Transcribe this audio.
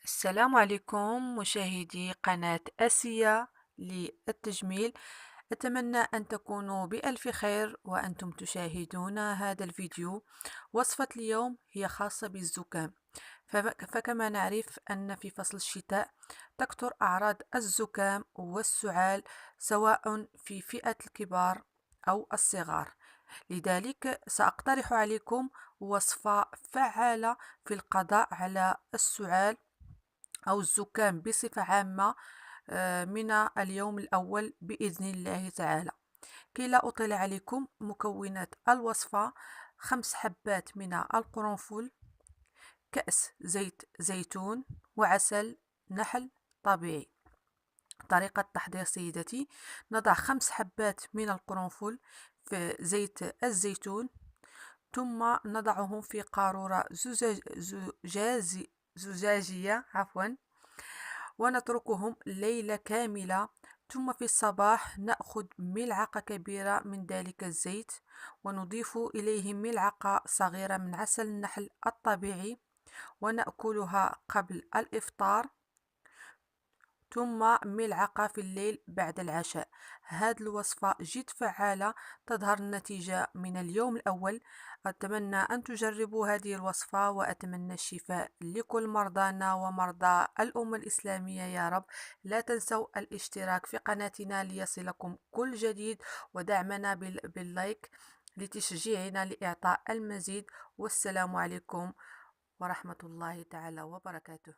السلام عليكم مشاهدي قناة آسيا للتجميل. أتمنى أن تكونوا بألف خير وأنتم تشاهدون هذا الفيديو. وصفة اليوم هي خاصة بالزكام. فكما نعرف أن في فصل الشتاء تكثر أعراض الزكام والسعال، سواء في فئة الكبار أو الصغار. لذلك سأقترح عليكم وصفة فعالة في القضاء على السعال أو الزكام بصفة عامة من اليوم الأول بإذن الله تعالى. كي لا أطيل عليكم، مكونات الوصفة: 5 حبات من القرنفل، كأس زيت زيتون، وعسل نحل طبيعي. طريقة التحضير سيدتي: نضع 5 حبات من القرنفل في زيت الزيتون، ثم نضعهم في قارورة زجاجية ونتركهم ليلة كاملة. ثم في الصباح نأخذ ملعقة كبيرة من ذلك الزيت ونضيف إليه ملعقة صغيرة من عسل النحل الطبيعي ونأكلها قبل الإفطار، ثم ملعقة في الليل بعد العشاء. هذه الوصفة جد فعالة، تظهر النتيجة من اليوم الأول. أتمنى أن تجربوا هذه الوصفة، وأتمنى الشفاء لكل مرضانا ومرضى الأمة الإسلامية يا رب. لا تنسوا الاشتراك في قناتنا ليصلكم كل جديد، ودعمنا باللايك لتشجيعنا لإعطاء المزيد. والسلام عليكم ورحمة الله تعالى وبركاته.